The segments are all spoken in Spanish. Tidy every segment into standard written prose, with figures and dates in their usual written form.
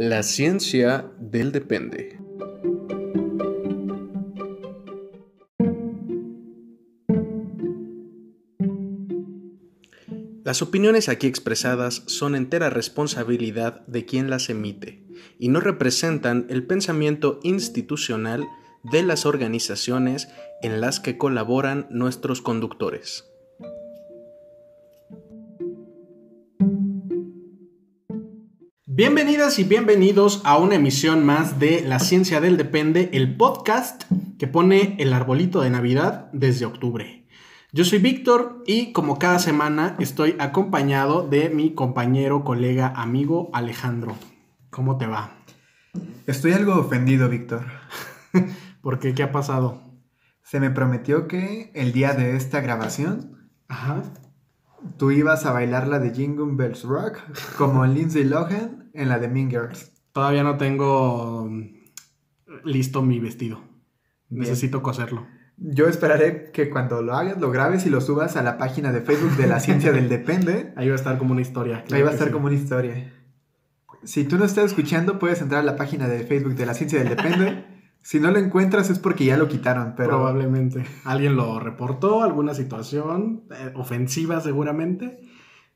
La ciencia del depende. Las opiniones aquí expresadas son entera responsabilidad de quien las emite y no representan el pensamiento institucional de las organizaciones en las que colaboran nuestros conductores. Bienvenidas y bienvenidos a una emisión más de La Ciencia del Depende, el podcast que pone el arbolito de Navidad desde octubre. Yo soy Víctor y como cada semana estoy acompañado de mi compañero, colega, amigo Alejandro. ¿Cómo te va? Estoy algo ofendido, Víctor. ¿Por qué? ¿Qué ha pasado? Se me prometió que el día de esta grabación Ajá. tú ibas a bailar la de Jingle Bells Rock como Lindsay Lohan en la de Mean Girls. Todavía no tengo listo mi vestido. Bien. Necesito coserlo. Yo esperaré que cuando lo hagas, lo grabes y lo subas a la página de Facebook de La Ciencia del Depende. Ahí va a estar como una historia. Ahí va a estar como una historia. Si tú no estás escuchando, puedes entrar a la página de Facebook de La Ciencia del Depende. Si no lo encuentras es porque ya lo quitaron, pero... Probablemente. Alguien lo reportó, alguna situación ofensiva seguramente.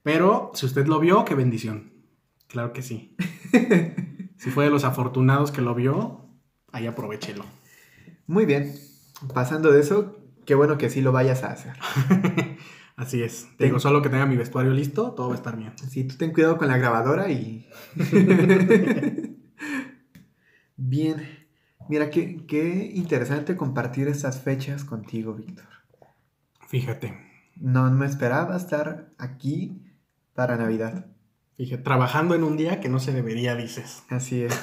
Pero si usted lo vio, qué bendición. Claro que sí. Si fue de los afortunados que lo vio, ahí aprovéchelo. Muy bien. Pasando de eso, qué bueno que sí lo vayas a hacer. Así es. Te digo, solo que tenga mi vestuario listo, todo va a estar bien. Sí, tú ten cuidado con la grabadora y... Bien. Mira, qué interesante compartir estas fechas contigo, Víctor. Fíjate, No me esperaba estar aquí para Navidad. trabajando en un día que no se debería, dices. Así es.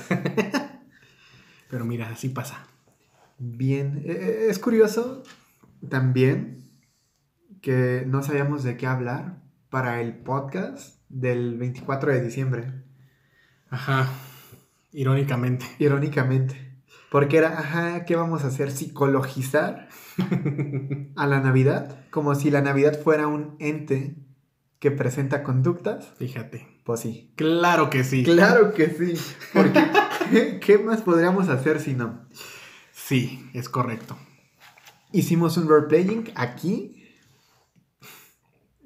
Pero mira, así pasa. Bien. Es curioso también que no sabíamos de qué hablar para el podcast del 24 de diciembre. Ajá, irónicamente. Irónicamente. Porque era, ajá, ¿qué vamos a hacer? ¿Psicologizar a la Navidad? Como si la Navidad fuera un ente que presenta conductas. Fíjate. Pues sí. Claro que sí. Claro que sí. Porque, ¿qué más podríamos hacer si no? Sí, es correcto. Hicimos un role-playing aquí,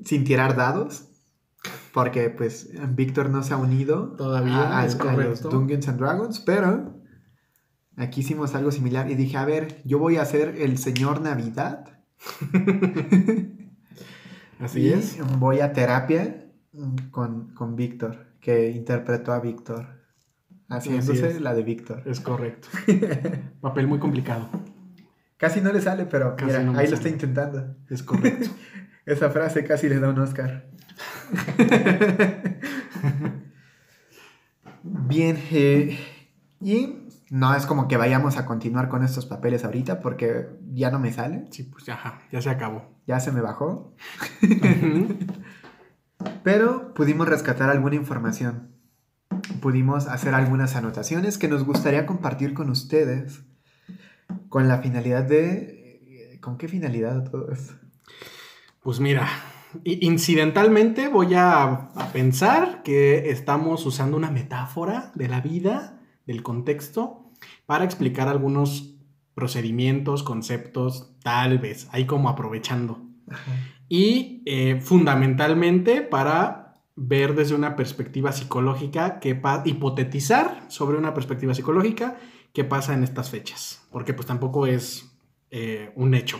sin tirar dados, porque pues Víctor no se ha unido Todavía, es a correcto. los Dungeons and Dragons, pero aquí hicimos algo similar y dije, a ver, yo voy a ser el señor Navidad. Así es. Voy a terapia con Víctor, que interpretó a Víctor, haciéndose la de Víctor. Es correcto. Papel muy complicado. Casi no le sale, pero Casi mira, no me ahí sale. lo está intentando. Es correcto. Esa frase casi le da un Oscar. Bien, y no es como que vayamos a continuar con estos papeles ahorita porque ya no me sale, Sí, pues ajá, ya se acabó. ya se me bajó, Ujú. pero pudimos rescatar alguna información, pudimos hacer algunas anotaciones que nos gustaría compartir con ustedes con la finalidad de... ¿Con qué finalidad todo esto? Pues mira, incidentalmente voy a pensar que estamos usando una metáfora de la vida, del contexto, para explicar algunos procedimientos, conceptos, tal vez, ahí como aprovechando. Ajá. Y fundamentalmente para ver desde una perspectiva psicológica, hipotetizar sobre una perspectiva psicológica qué pasa en estas fechas. Porque pues tampoco es un hecho,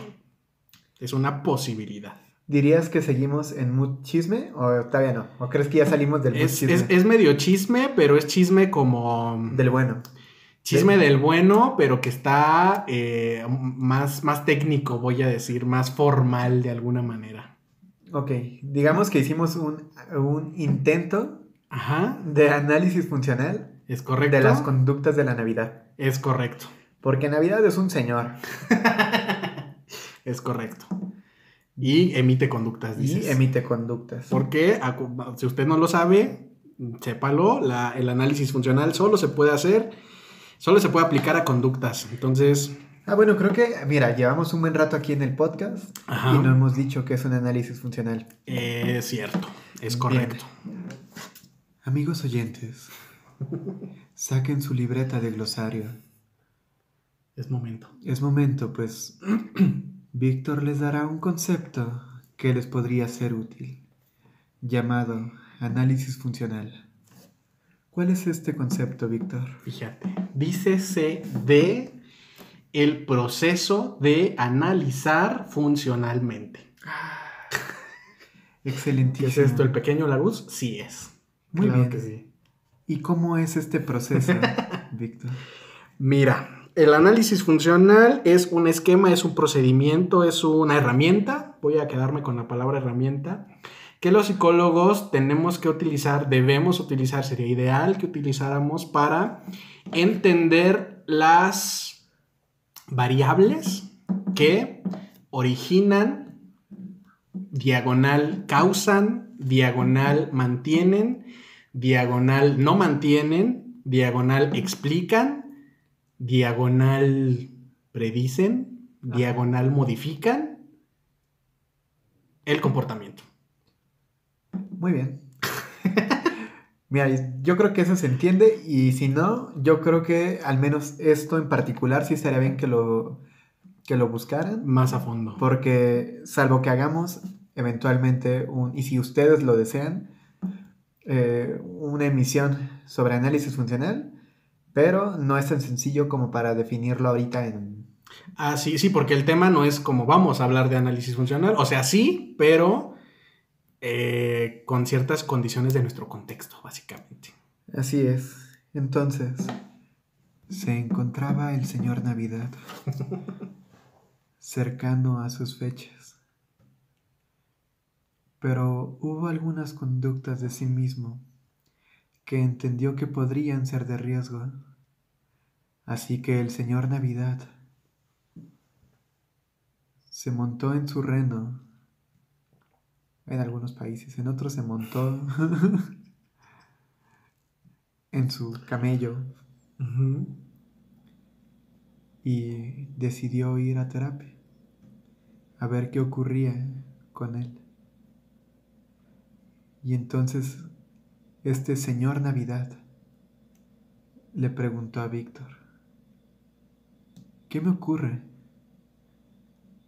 es una posibilidad. ¿Dirías que seguimos en mood chisme o todavía no? ¿O crees que ya salimos del mood chisme? Es medio chisme, pero es chisme como... Del bueno. Chisme del bueno, pero que está más técnico, voy a decir, más formal de alguna manera. Ok, digamos que hicimos un intento Ajá, de análisis funcional es correcto. de las conductas de la Navidad. Es correcto. Porque Navidad es un señor. Es correcto. Y emite conductas, dices. Y emite conductas. Porque, si usted no lo sabe, sépalo, el análisis funcional solo se puede aplicar a conductas. Entonces... Bueno, creo que, mira, llevamos un buen rato aquí en el podcast. Ajá. Y no hemos dicho que es un análisis funcional. Es cierto, es correcto. Bien. Amigos oyentes, Saquen su libreta de glosario. Es momento. Es momento, pues Víctor les dará un concepto que les podría ser útil, llamado análisis funcional. ¿Cuál es este concepto, Víctor? Fíjate, dícese de el proceso de analizar funcionalmente. Excelentísimo. ¿Qué es esto, el pequeño Larousse? Sí es. Muy Claro bien. que sí. ¿Y cómo es este proceso, Víctor? Mira, el análisis funcional es un esquema, es un procedimiento, es una herramienta. Voy a quedarme con la palabra herramienta. Que los psicólogos tenemos que utilizar, debemos utilizar, sería ideal que utilizáramos para entender las variables que originan, diagonal causan, diagonal mantienen, diagonal no mantienen, diagonal explican, diagonal predicen, diagonal modifican el comportamiento. Muy bien. Mira, yo creo que eso se entiende y si no, yo creo que al menos esto en particular sí estaría bien que lo buscaran. Más a fondo. Porque salvo que hagamos eventualmente y si ustedes lo desean, una emisión sobre análisis funcional, pero no es tan sencillo como para definirlo ahorita en... Ah, sí, sí, porque el tema no es como vamos a hablar de análisis funcional, o sea, sí, pero con ciertas condiciones de nuestro contexto, básicamente. Así es. Entonces, se encontraba el señor Navidad, cercano a sus fechas. Pero hubo algunas conductas de sí mismo que entendió que podrían ser de riesgo. Así que el señor Navidad se montó en su reno, en algunos países, en otros se montó en su camello y decidió ir a terapia, a ver qué ocurría con él. Y entonces este señor Navidad le preguntó a Víctor: ¿qué me ocurre?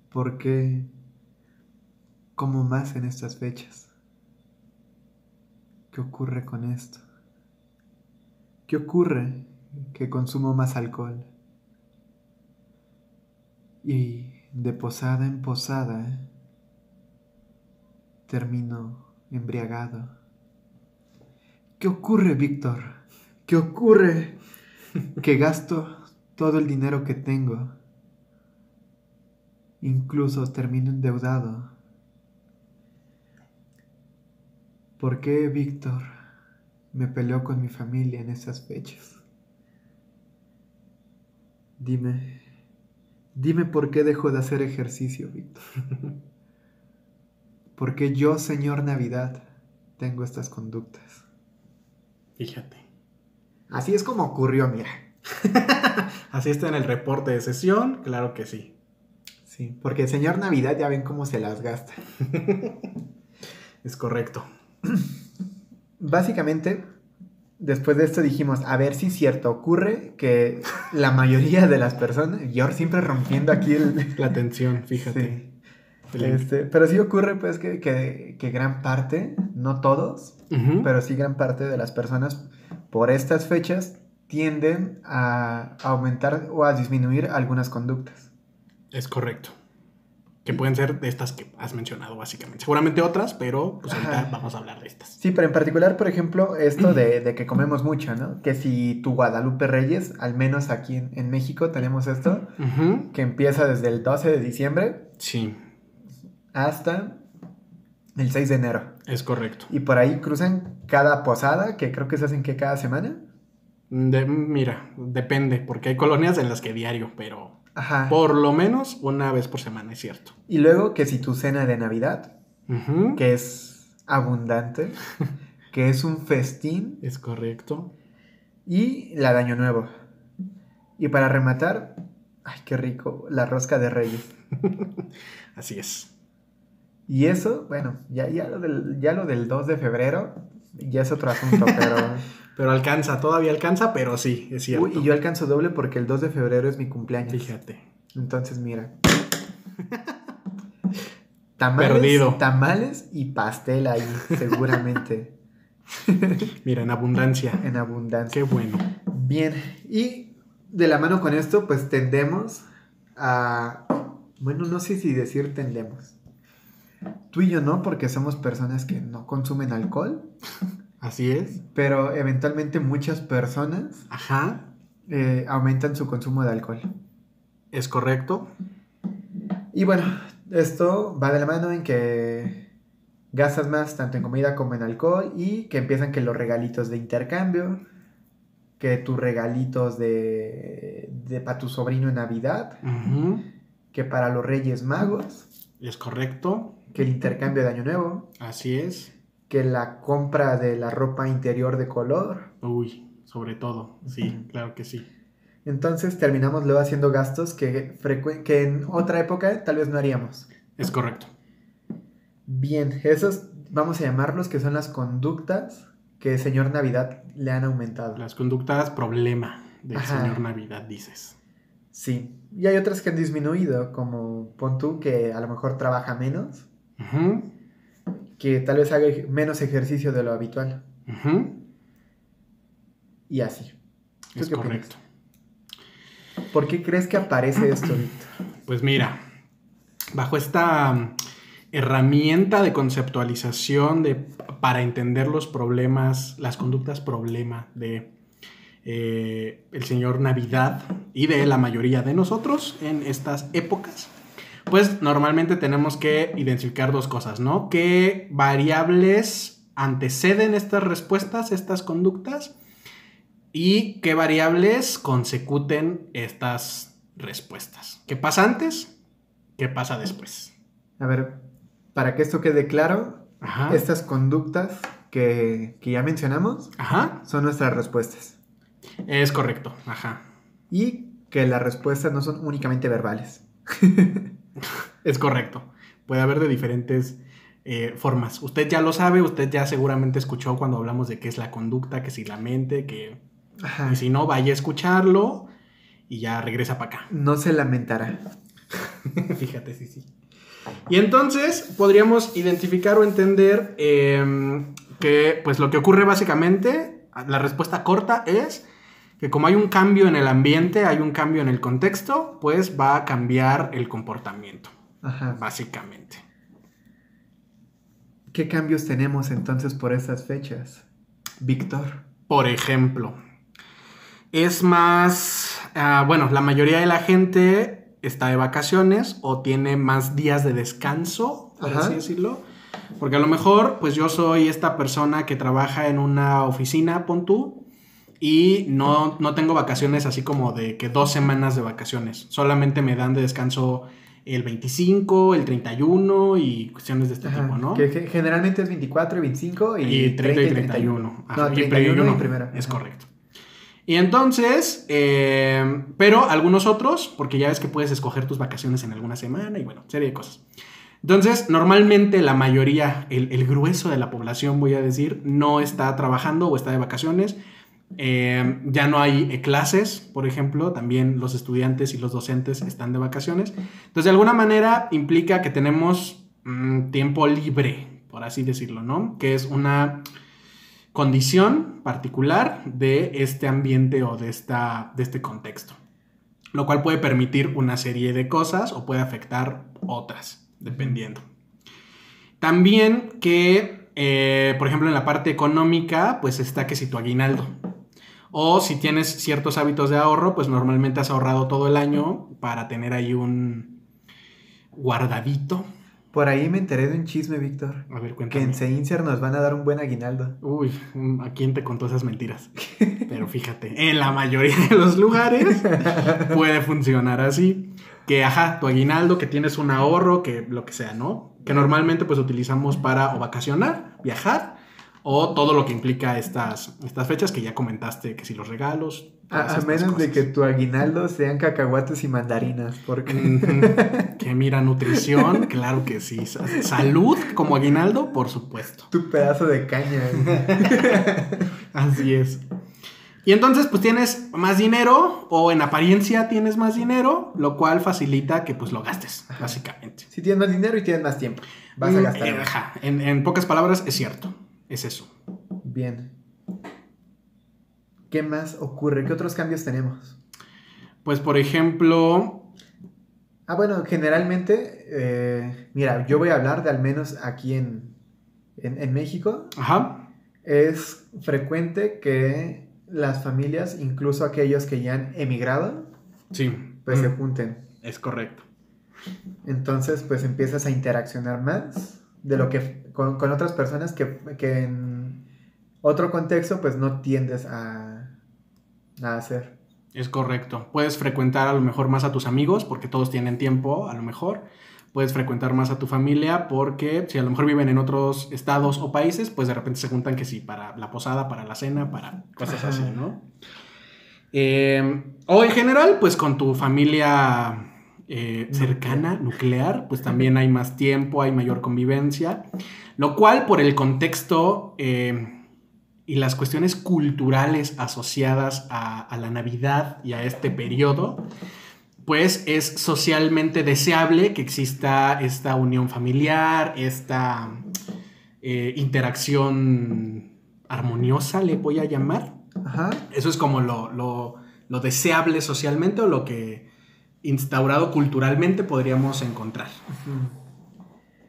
¿Por qué como más en estas fechas? ¿Qué ocurre con esto? ¿Qué ocurre que consumo más alcohol? Y de posada en posada termino embriagado. ¿Qué ocurre, Víctor? ¿Qué ocurre? Que gasto todo el dinero que tengo. Incluso termino endeudado. ¿Por qué, Víctor, me peleó con mi familia en estas fechas? Dime por qué dejo de hacer ejercicio, Víctor. ¿Por qué yo, señor Navidad, tengo estas conductas? Fíjate. Así es como ocurrió, mira. Así está en el reporte de sesión, claro que sí. Sí, porque el señor Navidad ya ven cómo se las gasta. Es correcto. Básicamente, después de esto dijimos, a ver si es cierto, ocurre que la mayoría de las personas, yo siempre rompiendo aquí la tensión, fíjate. Sí. Pero sí ocurre pues que gran parte, no todos, pero sí gran parte de las personas por estas fechas tienden a aumentar o a disminuir algunas conductas. Es correcto. Que pueden ser de estas que has mencionado, básicamente. Seguramente otras, pero pues ahorita vamos a hablar de estas. Sí, pero en particular, por ejemplo, esto de que comemos mucho, ¿no? Que si tu Guadalupe Reyes, al menos aquí en México tenemos esto, que empieza desde el 12 de diciembre. Sí. Hasta el 6 de enero. Es correcto. Y por ahí cruzan cada posada, que creo que se hacen que cada semana. Mira, depende, porque hay colonias en las que diario, pero... Ajá. Por lo menos una vez por semana, es cierto. Y luego que si tu cena de Navidad, que es abundante, que es un festín. Es correcto. Y la de Año Nuevo. Y para rematar, ay, qué rico, la rosca de Reyes. Así es. Y eso, bueno, ya lo del 2 de febrero, Ya es otro asunto, pero... Pero alcanza, todavía alcanza, pero sí, es cierto. Uy, y yo alcanzo doble porque el 2 de febrero es mi cumpleaños. Fíjate. Entonces, mira. Perdido. Tamales y pastel ahí, seguramente. Mira, en abundancia. En abundancia. Qué bueno. Bien, y de la mano con esto, pues tendemos a... Bueno, no sé si decir tendemos. Tú y yo no, porque somos personas que no consumen alcohol. Así es. Pero eventualmente muchas personas Ajá. aumentan su consumo de alcohol. Es correcto. Y bueno, esto va de la mano en que gastas más tanto en comida como en alcohol y que empiezan que los regalitos de intercambio, que tus regalitos de para tu sobrino en Navidad, Uh-huh. que para los Reyes Magos, Es correcto. que el intercambio de Año Nuevo, Así es. que la compra de la ropa interior de color. Uy, sobre todo. Sí, claro que sí. Entonces terminamos luego haciendo gastos que en otra época tal vez no haríamos. Es correcto. Bien, esos vamos a llamarlos que son las conductas que señor Navidad le han aumentado. Las conductas problema del Ajá. señor Navidad, dices. Sí, y hay otras que han disminuido, como pon tú que a lo mejor trabaja menos, Uh-huh. que tal vez haga menos ejercicio de lo habitual, Uh-huh. y así. ¿Tú Es qué correcto. opinas? ¿Por qué crees que aparece esto, Víctor? Pues mira, bajo esta herramienta de conceptualización para entender los problemas, las conductas problema de el señor Navidad y de la mayoría de nosotros en estas épocas, pues normalmente tenemos que identificar dos cosas, ¿no? ¿Qué variables anteceden estas respuestas, estas conductas? ¿Y qué variables consecuten estas respuestas? ¿Qué pasa antes? ¿Qué pasa después? A ver, para que esto quede claro, Ajá. estas conductas que ya mencionamos Ajá. son nuestras respuestas. Es correcto. Ajá. Y que las respuestas no son únicamente verbales. Es correcto. Puede haber de diferentes formas. Usted ya lo sabe, usted ya seguramente escuchó cuando hablamos de qué es la conducta, que si la mente, que... Ajá. Y si no, vaya a escucharlo y ya regresa para acá. No se lamentará. Fíjate, sí. Y entonces podríamos identificar o entender que pues lo que ocurre básicamente, la respuesta corta es que como hay un cambio en el ambiente, hay un cambio en el contexto, pues va a cambiar el comportamiento. Ajá. Básicamente. ¿Qué cambios tenemos entonces por estas fechas, Víctor? Por ejemplo, es más... bueno, la mayoría de la gente está de vacaciones o tiene más días de descanso, por Ajá. así decirlo. Porque a lo mejor, pues yo soy esta persona que trabaja en una oficina, pon tú, y no tengo vacaciones así como de que 2 semanas de vacaciones. Solamente me dan de descanso el 25, el 31 y cuestiones de este Ajá. tipo, ¿no? Que generalmente es 24 y 25 Y 30 y 31. No, 31 y primero. Es Ajá. correcto. Y entonces, pero algunos otros, porque ya ves que puedes escoger tus vacaciones en alguna semana y bueno, serie de cosas. Entonces, normalmente la mayoría, el grueso de la población, voy a decir, no está trabajando o está de vacaciones. Ya no hay clases, por ejemplo, también los estudiantes y los docentes están de vacaciones. Entonces, de alguna manera implica que tenemos tiempo libre, por así decirlo, ¿no? Que es una condición particular de este ambiente o de este contexto, lo cual puede permitir una serie de cosas o puede afectar otras, dependiendo. También que, por ejemplo, en la parte económica, pues está que si tu aguinaldo, o si tienes ciertos hábitos de ahorro, pues normalmente has ahorrado todo el año para tener ahí un guardadito. Por ahí me enteré de un chisme, Víctor. A ver, Que cuéntame. en Seinser nos van a dar un buen aguinaldo. Uy, ¿a quién te contó esas mentiras? Pero fíjate, en la mayoría de los lugares puede funcionar así. Que, ajá, tu aguinaldo, que tienes un ahorro, que lo que sea, ¿no? Que normalmente pues utilizamos para o vacacionar, viajar, o todo lo que implica estas fechas que ya comentaste, que si los regalos. A menos de que tu aguinaldo sean cacahuates y mandarinas, porque... Que mira, nutrición, claro que sí. Salud como aguinaldo, por supuesto. Tu pedazo de caña. Así es. Y entonces pues tienes más dinero, o en apariencia tienes más dinero, lo cual facilita que pues lo gastes, básicamente. Si tienes más dinero y tienes más tiempo, vas a gastar. Ajá. En pocas palabras es cierto, es eso. Bien. ¿Qué más ocurre? ¿Qué otros cambios tenemos? Pues por ejemplo... bueno, generalmente, mira, yo voy a hablar de al menos aquí en México. Ajá. Es frecuente que las familias, incluso aquellos que ya han emigrado, sí, pues se junten. Es correcto. Entonces, pues empiezas a interaccionar más de lo que con otras personas que en otro contexto, pues no tiendes a hacer. Es correcto. Puedes frecuentar a lo mejor más a tus amigos porque todos tienen tiempo, a lo mejor. Puedes frecuentar más a tu familia porque si a lo mejor viven en otros estados o países, pues de repente se juntan que sí, para la posada, para la cena, para cosas así, ¿no? O en general, pues con tu familia cercana, nuclear, pues también hay más tiempo, hay mayor convivencia, lo cual por el contexto... y las cuestiones culturales asociadas a la Navidad y a este periodo, pues es socialmente deseable que exista esta unión familiar, esta interacción armoniosa, le voy a llamar. Ajá. Eso es como lo deseable socialmente, o lo que instaurado culturalmente podríamos encontrar.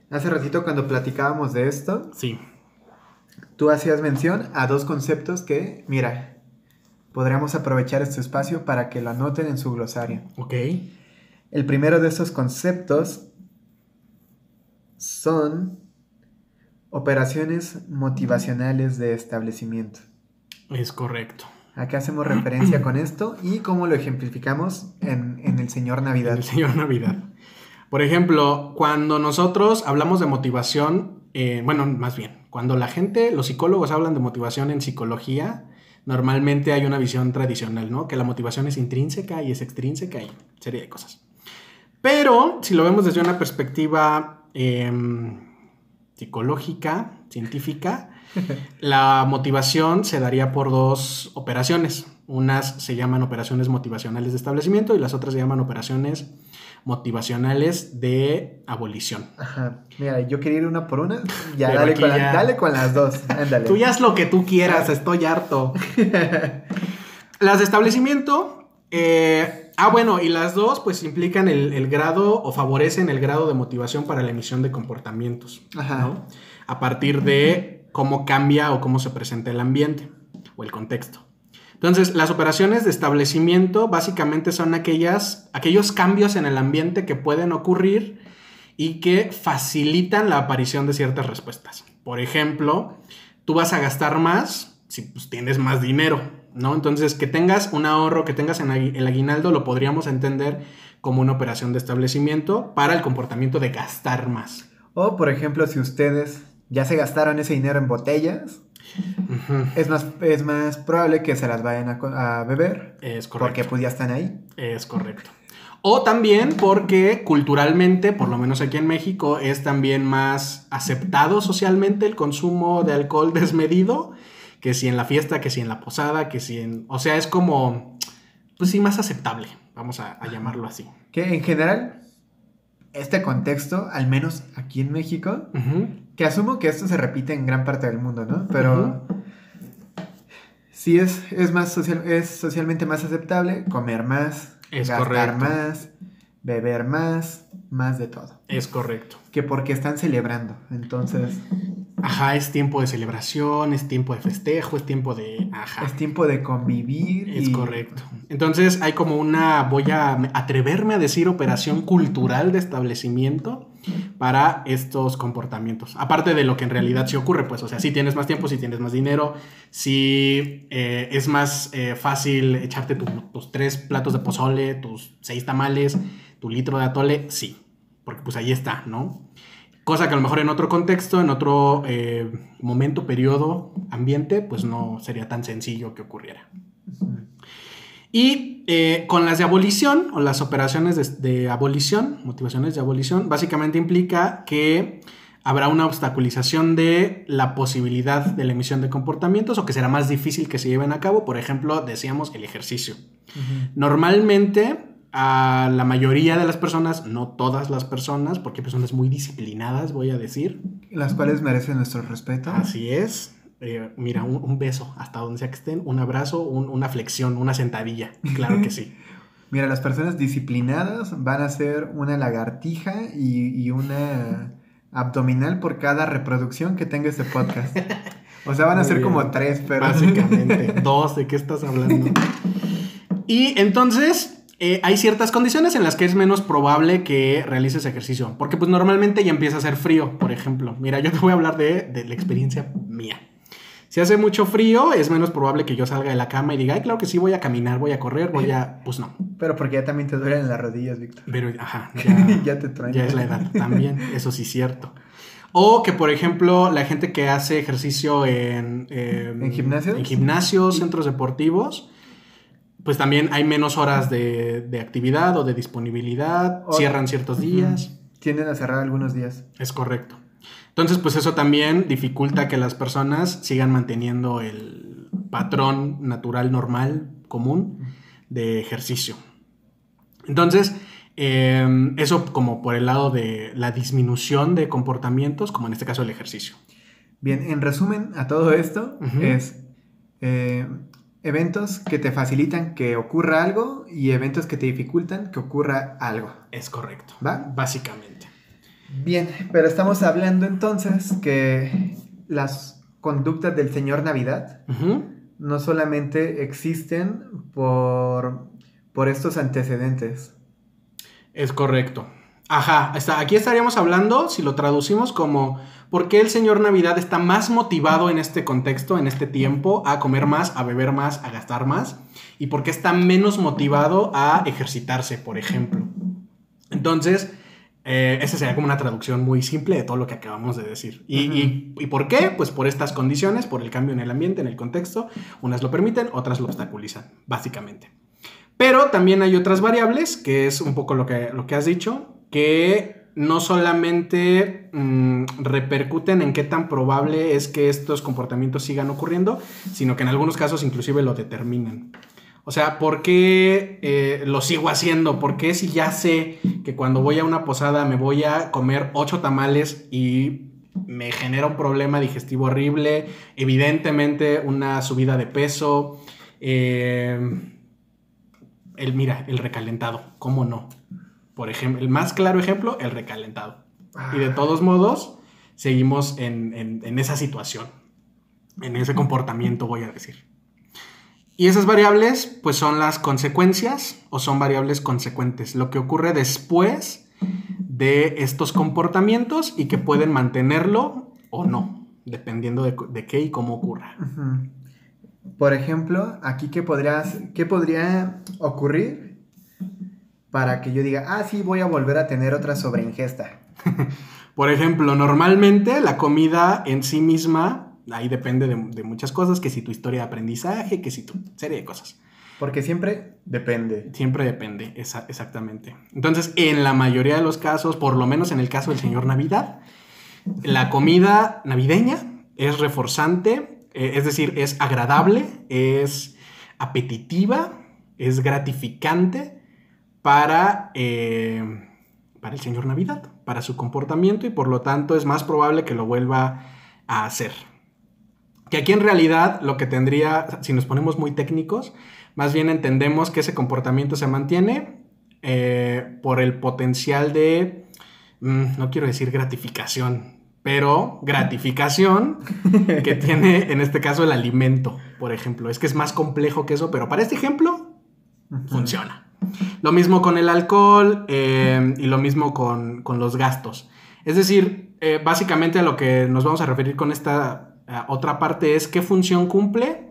Hace ratito cuando platicábamos de esto... Sí. Tú hacías mención a dos conceptos que, mira, podríamos aprovechar este espacio para que lo anoten en su glosario. Ok. El primero de estos conceptos son operaciones motivacionales de establecimiento. Es correcto. ¿A qué hacemos referencia con esto y cómo lo ejemplificamos en el Señor Navidad? En el Señor Navidad. Por ejemplo, cuando nosotros hablamos de motivación, más bien, cuando los psicólogos hablan de motivación en psicología, normalmente hay una visión tradicional, ¿no? Que la motivación es intrínseca y es extrínseca y serie de cosas. Pero, si lo vemos desde una perspectiva psicológica, científica, la motivación se daría por dos operaciones. Unas se llaman operaciones motivacionales de establecimiento y las otras se llaman operaciones motivacionales de abolición. Ajá. Mira, yo quería ir una por una. Ya, dale con las dos. Ándale. Tú ya haz lo que tú quieras, estoy harto. Las de establecimiento. Y las dos pues implican el grado o favorecen el grado de motivación para la emisión de comportamientos. Ajá. ¿No? A partir de cómo cambia o cómo se presenta el ambiente o el contexto. Entonces, las operaciones de establecimiento básicamente son aquellos cambios en el ambiente que pueden ocurrir y que facilitan la aparición de ciertas respuestas. Por ejemplo, tú vas a gastar más si pues, tienes más dinero, ¿no? Entonces, que tengas un ahorro, que tengas en el aguinaldo, lo podríamos entender como una operación de establecimiento para el comportamiento de gastar más. O, por ejemplo, si ustedes ya se gastaron ese dinero en botellas... Uh-huh. Es más probable que se las vayan a beber. Es correcto. Porque pues ya están ahí. Es correcto. O también porque culturalmente, por lo menos aquí en México, es también más aceptado socialmente el consumo de alcohol desmedido, que si en la fiesta, que si en la posada, que si en... O sea, es como, pues sí, más aceptable, vamos a llamarlo así. Que en general, este contexto, al menos aquí en México... Uh-huh. Que asumo que esto se repite en gran parte del mundo, ¿no? Pero sí es socialmente más aceptable comer más, gastar más, beber más de todo. Es correcto. Que porque están celebrando, entonces... Ajá, es tiempo de celebración, es tiempo de festejo, es tiempo de... Ajá. Es tiempo de convivir. Es correcto. Entonces hay como voy a atreverme a decir, operación cultural de establecimiento para estos comportamientos. Aparte de lo que en realidad sí ocurre, pues, o sea, si tienes más tiempo, si tienes más dinero, si es más fácil echarte tus 3 platos de pozole, tus 6 tamales, tu litro de atole, sí, porque pues ahí está, ¿no? Cosa que a lo mejor en otro contexto, en otro momento, periodo, ambiente, pues no sería tan sencillo que ocurriera. Y con las de abolición o las operaciones de abolición, motivaciones de abolición, básicamente implica que habrá una obstaculización de la posibilidad de la emisión de comportamientos o que será más difícil que se lleven a cabo. Por ejemplo, decíamos el ejercicio. Normalmente a la mayoría de las personas, no todas las personas, porque hay personas muy disciplinadas, voy a decir. Las cuales merecen nuestro respeto. Así es. Mira, un beso hasta donde sea que estén, un abrazo, una flexión, una sentadilla, claro que sí. Mira, las personas disciplinadas van a hacer una lagartija y una abdominal por cada reproducción que tenga este podcast. O sea, van a ser como 3, pero... Básicamente, 2, ¿de qué estás hablando? Y entonces... hay ciertas condiciones en las que es menos probable que realices ejercicio. Porque pues normalmente ya empieza a hacer frío, por ejemplo. Mira, yo te voy a hablar de la experiencia mía. Si hace mucho frío, es menos probable que yo salga de la cama y diga, ay, claro que sí, voy a caminar, voy a correr, Pues no. Pero porque ya también te duelen las rodillas, Víctor. Pero, ajá, ya, ya te truenan. Ya es la edad también, eso sí es cierto. O que, por ejemplo, la gente que hace ejercicio ¿En gimnasios? En gimnasios, centros deportivos... Pues también hay menos horas de actividad o de disponibilidad, cierran ciertos días. Tienden a cerrar algunos días. Es correcto. Entonces, pues eso también dificulta que las personas sigan manteniendo el patrón natural, normal, común de ejercicio. Entonces, eso como por el lado de la disminución de comportamientos, como en este caso el ejercicio. Bien, en resumen a todo esto es... eventos que te facilitan que ocurra algo y eventos que te dificultan que ocurra algo. Es correcto. ¿Va? Básicamente. Bien, pero estamos hablando entonces que las conductas del señor Navidad no solamente existen por estos antecedentes. Es correcto. Ajá, aquí estaríamos hablando, si lo traducimos como ¿por qué el señor Navidad está más motivado en este contexto, en este tiempo, a comer más, a beber más, a gastar más? ¿Y por qué está menos motivado a ejercitarse, por ejemplo? Entonces, esa sería como una traducción muy simple de todo lo que acabamos de decir. ¿Y por qué? Pues por estas condiciones, por el cambio en el ambiente, en el contexto. Unas lo permiten, otras lo obstaculizan, básicamente. Pero también hay otras variables, que es un poco lo que has dicho, que no solamente repercuten en qué tan probable es que estos comportamientos sigan ocurriendo, sino que en algunos casos inclusive lo determinan. O sea, ¿por qué lo sigo haciendo? ¿Por qué si ya sé que cuando voy a una posada me voy a comer 8 tamales y me genera un problema digestivo horrible, evidentemente una subida de peso, el recalentado, ¿cómo no? Por ejemplo, el más claro ejemplo, el recalentado. Y de todos modos, seguimos en esa situación, en ese comportamiento, voy a decir. Y esas variables, pues son las consecuencias o son variables consecuentes. Lo que ocurre después de estos comportamientos y que pueden mantenerlo o no, dependiendo de qué y cómo ocurra. Por ejemplo, aquí, ¿qué podría ocurrir para que yo diga, sí, voy a volver a tener otra sobreingesta? Por ejemplo, normalmente la comida en sí misma, ahí depende de muchas cosas, que si tu historia de aprendizaje, que si tu serie de cosas. Porque siempre depende. Siempre depende, exactamente. Entonces, en la mayoría de los casos, por lo menos en el caso del señor Navidad, la comida navideña es reforzante, es decir, es agradable, es apetitiva, es gratificante para el señor Navidad, para su comportamiento, y por lo tanto es más probable que lo vuelva a hacer. Que aquí en realidad lo que tendría, si nos ponemos muy técnicos, más bien entendemos que ese comportamiento se mantiene por el potencial de, no quiero decir gratificación, pero gratificación que tiene en este caso el alimento, por ejemplo. Es que es más complejo que eso, pero para este ejemplo funciona. Lo mismo con el alcohol y lo mismo con los gastos. Es decir, básicamente a lo que nos vamos a referir con esta otra parte es qué función cumple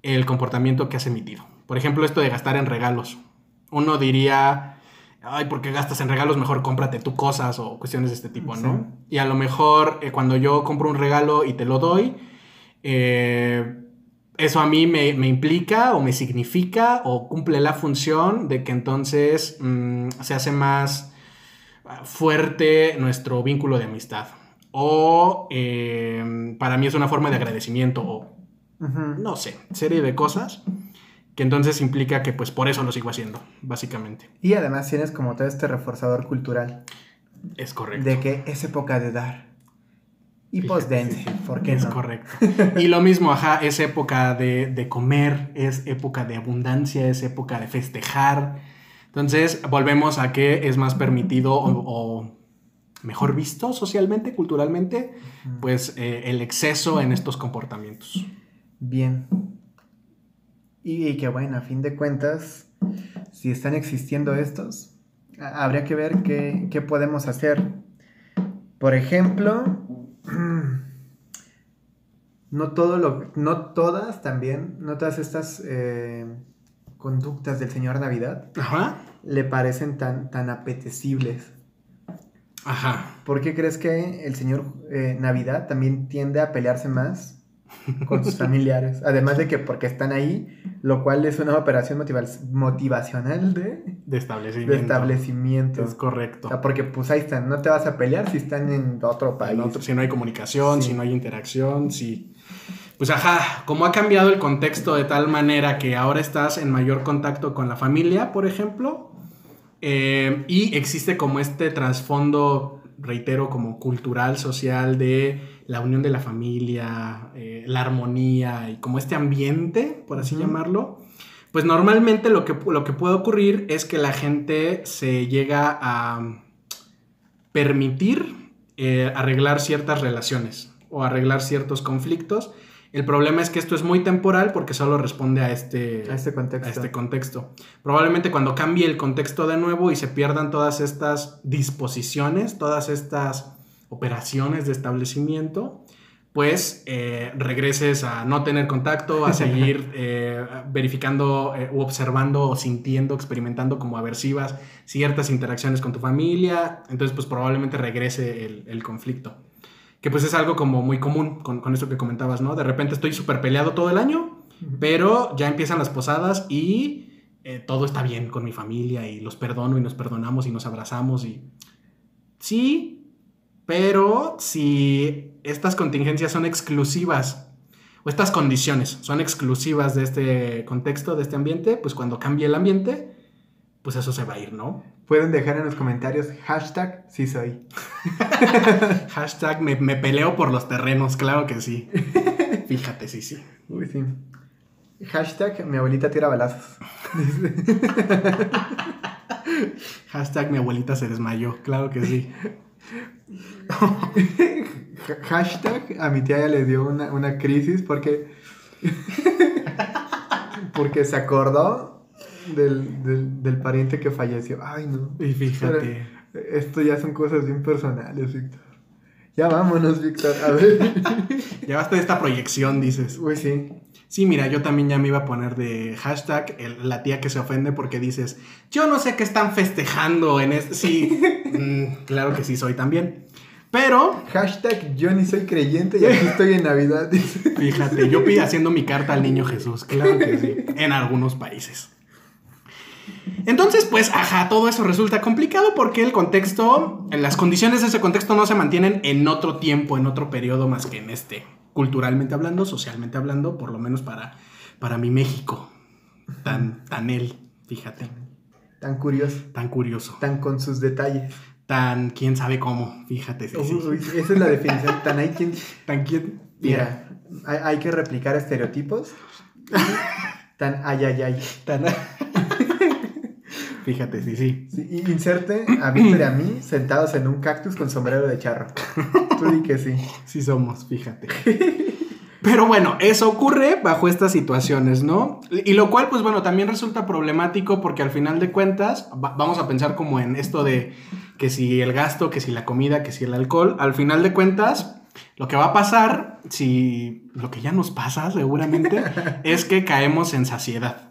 el comportamiento que has emitido. Por ejemplo, esto de gastar en regalos. Uno diría, ay, ¿por qué gastas en regalos? Mejor cómprate tú cosas o cuestiones de este tipo, ¿no? Sí. Y a lo mejor cuando yo compro un regalo y te lo doy, eso a mí me implica o me significa o cumple la función de que entonces se hace más fuerte nuestro vínculo de amistad. O para mí es una forma de agradecimiento o no sé, serie de cosas que entonces implica que pues por eso lo sigo haciendo, básicamente. Y además tienes como todo este reforzador cultural. Es correcto. De que es época de dar. Y pues dense, ¿por qué no? Es correcto. Y lo mismo, es época de comer, es época de abundancia, es época de festejar. Entonces volvemos a que es más permitido o mejor visto socialmente, culturalmente, pues el exceso en estos comportamientos. Bien. Y que bueno, a fin de cuentas, si están existiendo estos, habría que ver qué podemos hacer. Por ejemplo, no todas estas conductas del señor Navidad le parecen tan apetecibles. Ajá. ¿Por qué crees que el señor Navidad también tiende a pelearse más con sus familiares? Además de que porque están ahí, lo cual es una operación motivacional de establecimiento. Es correcto. O sea, porque pues ahí están, no te vas a pelear si están en otro país. Si no hay comunicación, si no hay interacción, si... Pues como ha cambiado el contexto de tal manera que ahora estás en mayor contacto con la familia, por ejemplo, y existe como este trasfondo, reitero, como cultural, social, de la unión de la familia, la armonía y como este ambiente, por así llamarlo, pues normalmente lo que puede ocurrir es que la gente se llega a permitir arreglar ciertas relaciones o arreglar ciertos conflictos. El problema es que esto es muy temporal porque solo responde a este contexto. Probablemente cuando cambie el contexto de nuevo y se pierdan todas estas disposiciones, todas estas operaciones de establecimiento, pues regreses a no tener contacto, a seguir verificando u observando o sintiendo, experimentando como aversivas ciertas interacciones con tu familia. Entonces pues probablemente regrese el conflicto. Que pues es algo como muy común con esto que comentabas, ¿no? De repente estoy súper peleado todo el año, pero ya empiezan las posadas y todo está bien con mi familia y los perdono y nos perdonamos y nos abrazamos y... Sí, pero si estas contingencias son exclusivas o estas condiciones son exclusivas de este contexto, de este ambiente, pues cuando cambie el ambiente, pues eso se va a ir, ¿no? Pueden dejar en los comentarios #sí soy. #me peleo por los terrenos, claro que sí. Fíjate, sí. Uy, sí. #mi abuelita tira balazos. #mi abuelita se desmayó, claro que sí. #a mi tía ya le dio una crisis porque se acordó del pariente que falleció. Ay, no. Y fíjate. Pero esto ya son cosas bien personales, Víctor. Ya vámonos, Víctor. A ver. Ya basta de esta proyección, dices. Uy, sí. Sí, mira, yo también ya me iba a poner de la tía que se ofende porque dices, yo no sé qué están festejando en este... Sí, claro que sí soy también. Pero... yo ni soy creyente y aquí estoy en Navidad. Fíjate, yo haciendo mi carta al niño Jesús, claro que sí, en algunos países. Entonces, pues, todo eso resulta complicado porque el contexto, las condiciones de ese contexto no se mantienen en otro tiempo, en otro periodo más que en este. Culturalmente hablando, socialmente hablando, por lo menos para mi México. Tan fíjate. Tan curioso. Tan curioso. Tan con sus detalles. Tan quién sabe cómo, fíjate. Sí. Uy, esa es la definición. Tan hay quien... Tan quién... Mira, hay que replicar estereotipos. Tan ay. Tan... Fíjate, sí. Inserte a Víctor y a mí sentados en un cactus con sombrero de charro. Tú di que sí. Sí somos, fíjate. Pero bueno, eso ocurre bajo estas situaciones, ¿no? Y lo cual, pues bueno, también resulta problemático porque al final de cuentas, vamos a pensar como en esto de que si el gasto, que si la comida, que si el alcohol, al final de cuentas, lo que va a pasar, lo que ya nos pasa seguramente, es que caemos en saciedad.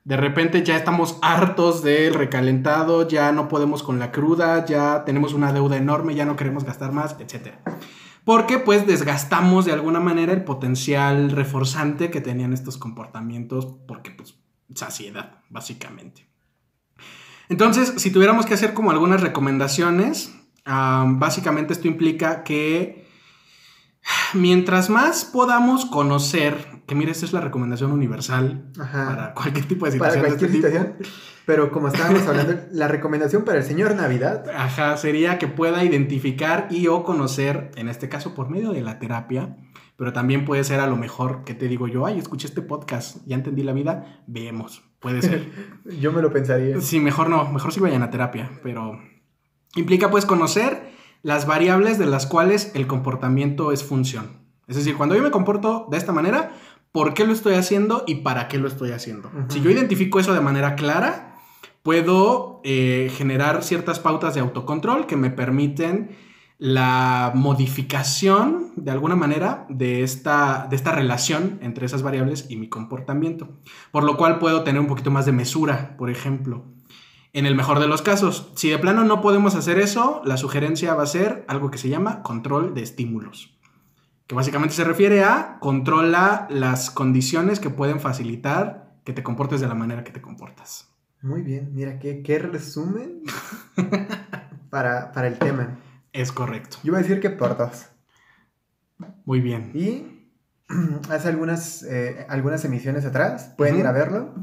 De repente ya estamos hartos del recalentado, ya no podemos con la cruda, ya tenemos una deuda enorme, ya no queremos gastar más, etc. Porque pues desgastamos de alguna manera el potencial reforzante que tenían estos comportamientos, porque pues saciedad, básicamente. Entonces, si tuviéramos que hacer como algunas recomendaciones, básicamente esto implica que mientras más podamos conocer, que mire, esta es la recomendación universal para cualquier tipo de situación. Para cualquier situación, pero como estábamos hablando, la recomendación para el señor Navidad. Sería que pueda identificar y o conocer, en este caso por medio de la terapia, pero también puede ser a lo mejor, que te digo yo, escuché este podcast, ya entendí la vida, vemos, puede ser. Yo me lo pensaría. Sí, mejor no, mejor sí vayan a terapia, pero implica pues conocer las variables de las cuales el comportamiento es función. Es decir, cuando yo me comporto de esta manera, ¿por qué lo estoy haciendo y para qué lo estoy haciendo? Uh-huh. Si yo identifico eso de manera clara, puedo generar ciertas pautas de autocontrol que me permiten la modificación, de alguna manera, de esta relación entre esas variables y mi comportamiento. Por lo cual puedo tener un poquito más de mesura, por ejemplo. En el mejor de los casos, si de plano no podemos hacer eso, la sugerencia va a ser algo que se llama control de estímulos, que básicamente se refiere a controla las condiciones que pueden facilitar que te comportes de la manera que te comportas. Muy bien, mira, qué resumen para el tema. Es correcto. Yo voy a decir que por 2. Muy bien. Y hace algunas emisiones atrás, pueden ir a verlo.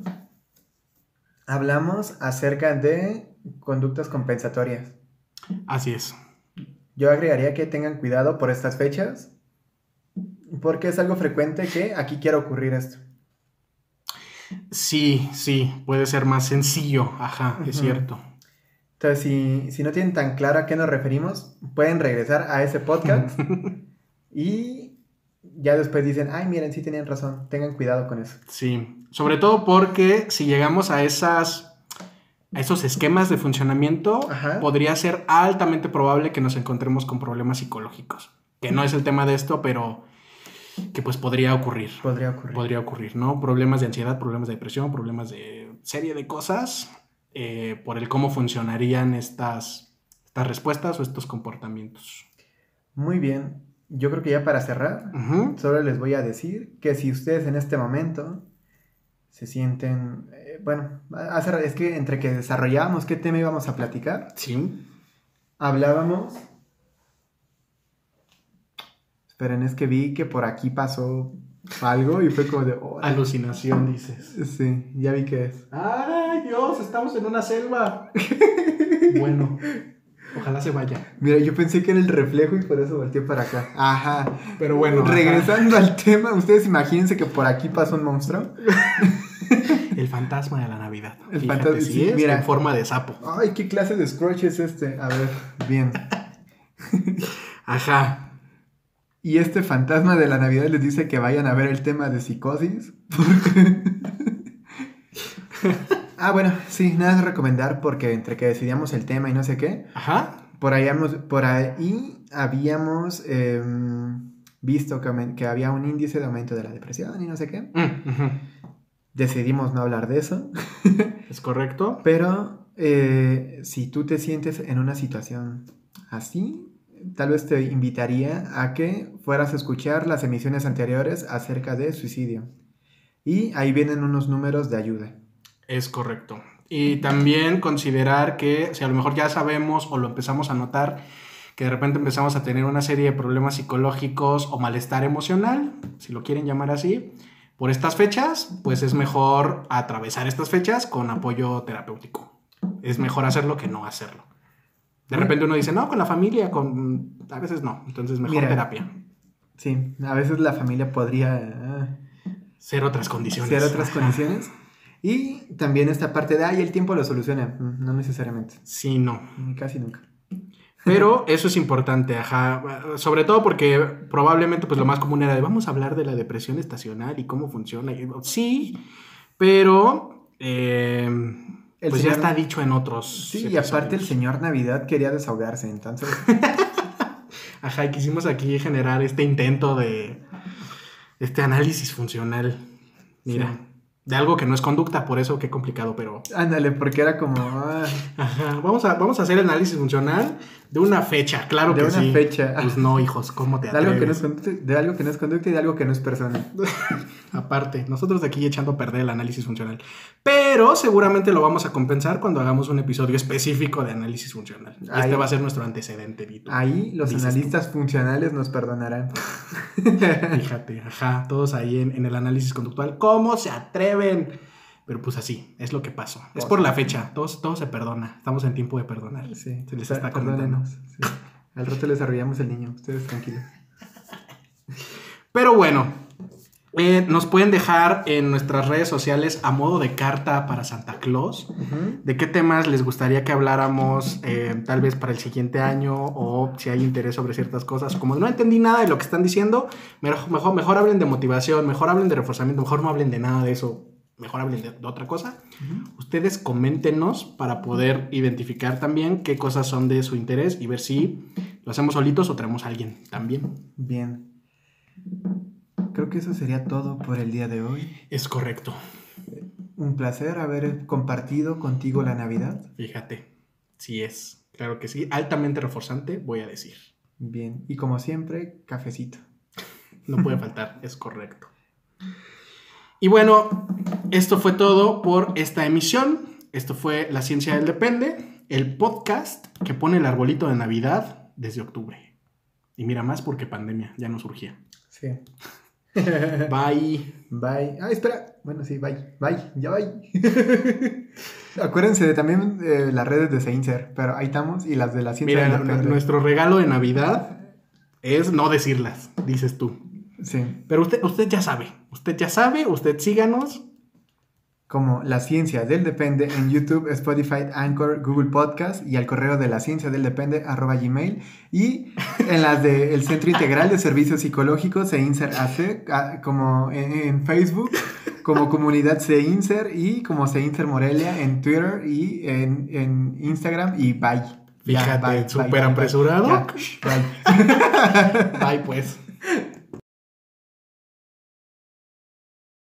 Hablamos acerca de conductas compensatorias. Así es. Yo agregaría que tengan cuidado por estas fechas, porque es algo frecuente que aquí quiera ocurrir esto. Sí, puede ser más sencillo, es cierto. Entonces, si no tienen tan claro a qué nos referimos, pueden regresar a ese podcast y ya después dicen, miren, sí tenían razón, tengan cuidado con eso. Sí, sobre todo porque si llegamos a esos esquemas de funcionamiento, podría ser altamente probable que nos encontremos con problemas psicológicos, que no es el tema de esto, pero que pues podría ocurrir. Podría ocurrir, ¿no? Problemas de ansiedad, problemas de depresión, problemas de serie de cosas, por el cómo funcionarían estas respuestas o estos comportamientos. Muy bien. Yo creo que ya para cerrar, solo les voy a decir que si ustedes en este momento se sienten... es que entre que desarrollábamos qué tema íbamos a platicar, sí, hablábamos... Esperen, es que vi que por aquí pasó algo y fue como de... alucinación, dices. Sí, ya vi que es. ¡Ay, Dios! Estamos en una selva. Bueno... Ojalá se vaya. Mira, yo pensé que era el reflejo y por eso volteé para acá. Ajá. Pero bueno. Regresando al tema, ustedes imagínense que por aquí pasó un monstruo. El fantasma de la Navidad. El fantasma, sí, mira, en forma de sapo. Ay, ¿qué clase de Scrooge es este? A ver, bien. Y este fantasma de la Navidad les dice que vayan a ver el tema de psicosis. Bueno, sí, nada de recomendar porque entre que decidíamos el tema y no sé qué. Por ahí habíamos visto que había un índice de aumento de la depresión y no sé qué. Decidimos no hablar de eso. Es correcto. Pero si tú te sientes en una situación así, tal vez te invitaría a que fueras a escuchar las emisiones anteriores acerca de suicidio. Y ahí vienen unos números de ayuda. Es correcto. Y también considerar que si a lo mejor ya sabemos o lo empezamos a notar, que de repente empezamos a tener una serie de problemas psicológicos o malestar emocional, si lo quieren llamar así, por estas fechas, pues es mejor atravesar estas fechas con apoyo terapéutico. Es mejor hacerlo que no hacerlo. De repente uno dice, no, con la familia, a veces no. Entonces mejor terapia. Sí, a veces la familia podría... ser otras condiciones. Y también esta parte de, el tiempo lo soluciona. No necesariamente. Sí, no. Casi nunca. Pero eso es importante, sobre todo porque probablemente pues lo más común era de vamos a hablar de la depresión estacional y cómo funciona. Sí, pero pues ya está dicho en otros. Sí, episodios. Y aparte el señor Navidad quería desahogarse, entonces. Y quisimos aquí generar este intento de este análisis funcional. Mira. De algo que no es conducta, por eso qué complicado, pero... Ándale, porque era como... Ajá, vamos a hacer análisis funcional de una fecha, claro que sí. De una fecha. Pues no, hijos, ¿cómo te de algo atreves? de algo que no es conducta y de algo que no es persona. Aparte, nosotros de aquí echando a perder el análisis funcional. Pero seguramente lo vamos a compensar cuando hagamos un episodio específico de análisis funcional. Este va a ser nuestro antecedente, Vito. Ahí los analistas funcionales nos perdonarán. Fíjate, ajá, todos ahí en el análisis conductual. ¿Cómo se atreven? Pero pues así, es lo que pasó. Es por la fecha, todo se perdona. Estamos en tiempo de perdonar. Sí, se les está comentando. Sí. Al rato les arrullamos el niño, ustedes tranquilos. Pero bueno, nos pueden dejar en nuestras redes sociales a modo de carta para Santa Claus. De qué temas les gustaría que habláramos tal vez para el siguiente año, o si hay interés sobre ciertas cosas. Como no entendí nada de lo que están diciendo, mejor hablen de motivación, mejor hablen de reforzamiento, mejor no hablen de nada de eso, mejor hablen de otra cosa. Ustedes coméntenos para poder identificar también qué cosas son de su interés y ver si lo hacemos solitos o traemos a alguien también. Bien. Creo que eso sería todo por el día de hoy. Es correcto. Un placer haber compartido contigo la Navidad. Fíjate, sí es, claro que sí, altamente reforzante, voy a decir. Bien, y como siempre, cafecito. No puede faltar, es correcto. Y bueno, esto fue todo por esta emisión. Esto fue La Ciencia del Depende, el podcast que pone el arbolito de Navidad desde octubre. Y mira, más porque pandemia ya no surgía. Sí. Bye. Bye. Ah, espera. Bueno, sí, bye. Bye. Ya bye. Acuérdense de también las redes de Seinser, pero ahí estamos, y las de La Ciencia del Depende. Nuestro regalo de Navidad es no decirlas, dices tú. Sí. Pero usted ya sabe. Usted síganos. Como La Ciencia del Depende en YouTube, Spotify, Anchor, Google Podcast, y al correo de lacienciadeldepende@gmail, y en las del Centro Integral de Servicios Psicológicos CEINSER AC, como en Facebook, como Comunidad CEINSER, y como CEINSER Morelia en Twitter y en Instagram, y bye. Fíjate, súper apresurado. Bye. Bye pues.